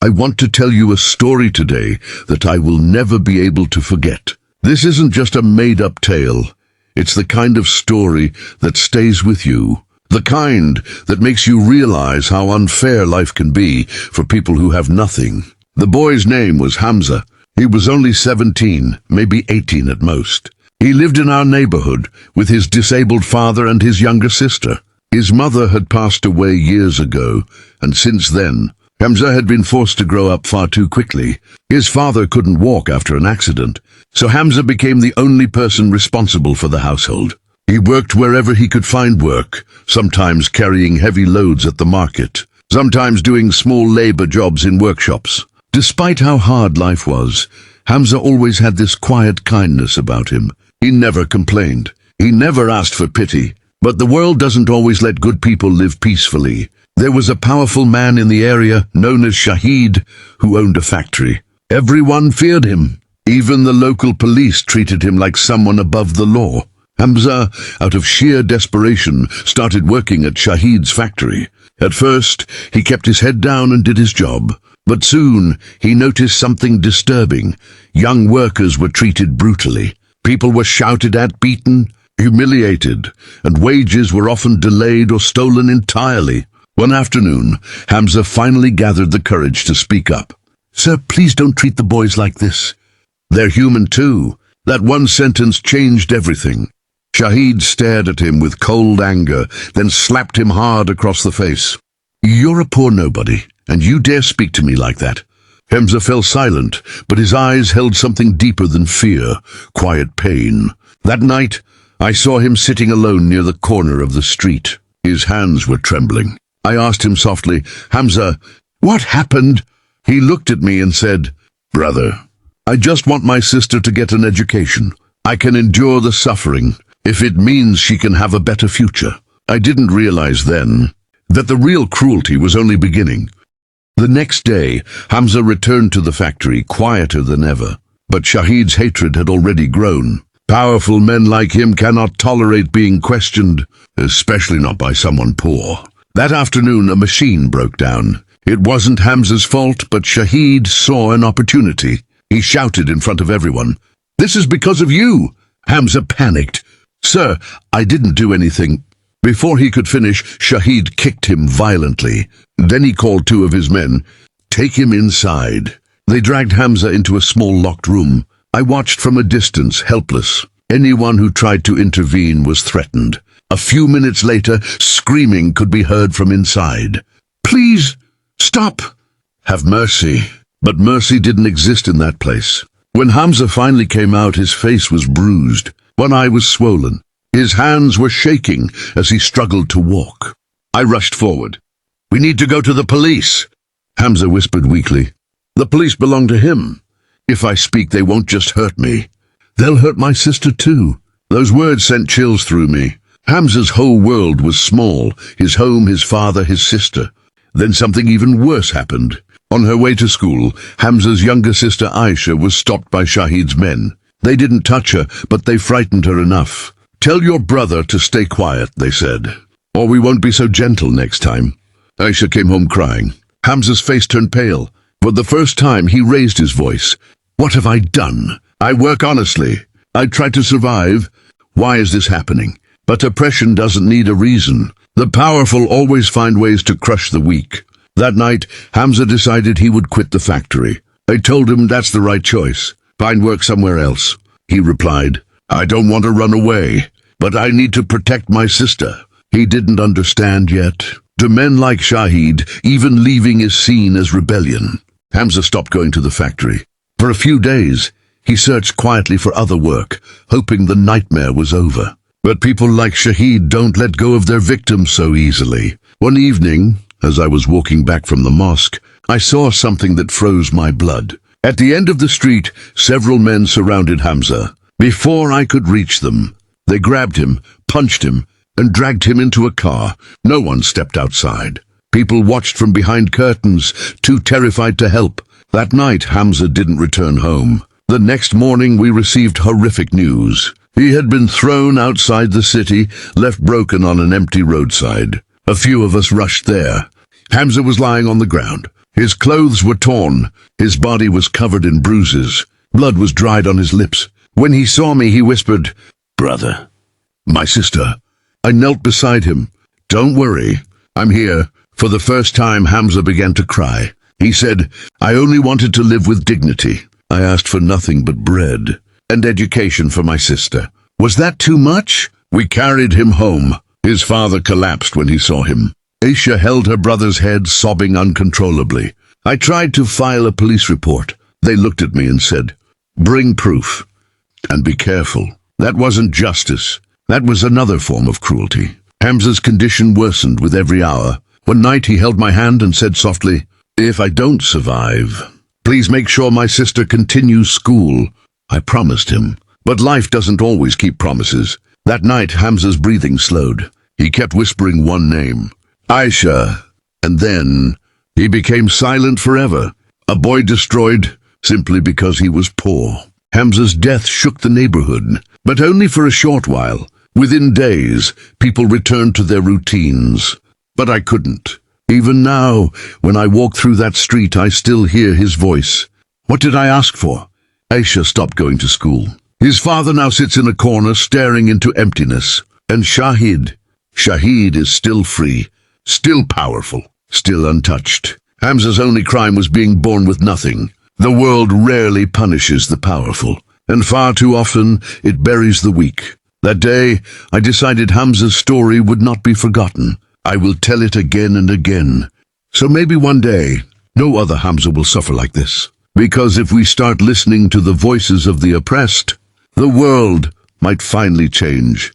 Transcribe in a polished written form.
I want to tell you a story today that I will never be able to forget. This isn't just a made-up tale. It's the kind of story that stays with you. The kind that makes you realize how unfair life can be for people who have nothing. The boy's name was Hamza. He was only 17, maybe 18 at most. He lived in our neighborhood with his disabled father and his younger sister. His mother had passed away years ago, and since then, Hamza had been forced to grow up far too quickly. His father couldn't walk after an accident, so Hamza became the only person responsible for the household. He worked wherever he could find work, sometimes carrying heavy loads at the market, sometimes doing small labor jobs in workshops. Despite how hard life was, Hamza always had this quiet kindness about him. He never complained. He never asked for pity. But the world doesn't always let good people live peacefully. There was a powerful man in the area known as Shahid who owned a factory. Everyone feared him. Even the local police treated him like someone above the law. Hamza, out of sheer desperation, started working at Shahid's factory. At first, he kept his head down and did his job. But soon, he noticed something disturbing. Young workers were treated brutally. People were shouted at, beaten, humiliated, and wages were often delayed or stolen entirely. One afternoon, Hamza finally gathered the courage to speak up. "Sir, please don't treat the boys like this. They're human too." That one sentence changed everything. Shahid stared at him with cold anger, then slapped him hard across the face. "You're a poor nobody, and you dare speak to me like that?" Hamza fell silent, but his eyes held something deeper than fear, quiet pain. That night, I saw him sitting alone near the corner of the street. His hands were trembling. I asked him softly, "Hamza, what happened?" He looked at me and said, "Brother, I just want my sister to get an education. I can endure the suffering if it means she can have a better future." I didn't realize then that the real cruelty was only beginning. The next day, Hamza returned to the factory, quieter than ever. But Shahid's hatred had already grown. Powerful men like him cannot tolerate being questioned, especially not by someone poor. That afternoon, a machine broke down. It wasn't Hamza's fault, but Shahid saw an opportunity. He shouted in front of everyone, "This is because of you!" Hamza panicked. "Sir, I didn't do anything." Before he could finish, Shahid kicked him violently. Then he called two of his men. "Take him inside." They dragged Hamza into a small locked room. I watched from a distance, helpless. Anyone who tried to intervene was threatened. A few minutes later, screaming could be heard from inside. "Please, stop! Have mercy." But mercy didn't exist in that place. When Hamza finally came out, his face was bruised. One eye was swollen. His hands were shaking as he struggled to walk. I rushed forward. "We need to go to the police," Hamza whispered weakly. "The police belong to him. If I speak, they won't just hurt me. They'll hurt my sister too." Those words sent chills through me. Hamza's whole world was small, his home, his father, his sister. Then something even worse happened. On her way to school, Hamza's younger sister Aisha was stopped by Shahid's men. They didn't touch her, but they frightened her enough. "Tell your brother to stay quiet," they said, "or we won't be so gentle next time." Aisha came home crying. Hamza's face turned pale. For the first time, he raised his voice. "What have I done? I work honestly. I try to survive. Why is this happening?" But oppression doesn't need a reason. The powerful always find ways to crush the weak. That night, Hamza decided he would quit the factory. I told him that's the right choice. "Find work somewhere else." He replied, "I don't want to run away, but I need to protect my sister." He didn't understand yet. To men like Shahid, even leaving is seen as rebellion. Hamza stopped going to the factory. For a few days, he searched quietly for other work, hoping the nightmare was over. But people like Shahid don't let go of their victims so easily. One evening, as I was walking back from the mosque, I saw something that froze my blood. At the end of the street, several men surrounded Hamza. Before I could reach them, they grabbed him, punched him, and dragged him into a car. No one stepped outside. People watched from behind curtains, too terrified to help. That night, Hamza didn't return home. The next morning, we received horrific news. He had been thrown outside the city, left broken on an empty roadside. A few of us rushed there. Hamza was lying on the ground, His clothes were torn. His body was covered in bruises. Blood was dried on his lips. When he saw me, he whispered, "Brother." "My sister." I knelt beside him. "Don't worry. I'm here." For the first time, Hamza began to cry. He said, "I only wanted to live with dignity. I asked for nothing but bread and education for my sister." Was that too much? We carried him home. His father collapsed when he saw him. Aisha held her brother's head, sobbing uncontrollably. I tried to file a police report. They looked at me and said, "Bring proof. And be careful." That wasn't justice. That was another form of cruelty. Hamza's condition worsened with every hour. One night he held my hand and said softly, "If I don't survive, please make sure my sister continues school." I promised him. But life doesn't always keep promises. That night Hamza's breathing slowed. He kept whispering one name, Aisha, and then he became silent forever. A boy destroyed simply because he was poor. Hamza's death shook the neighborhood, but only for a short while. Within days, people returned to their routines. But I couldn't. Even now, when I walk through that street, I still hear his voice. What did I ask for? Aisha stopped going to school. His father now sits in a corner, staring into emptiness. And Shahid is still free, still powerful, still untouched. Hamza's only crime was being born with nothing. The world rarely punishes the powerful, and far too often it buries the weak. That day, I decided Hamza's story would not be forgotten. I will tell it again and again. So maybe one day, no other Hamza will suffer like this. Because if we start listening to the voices of the oppressed, the world might finally change.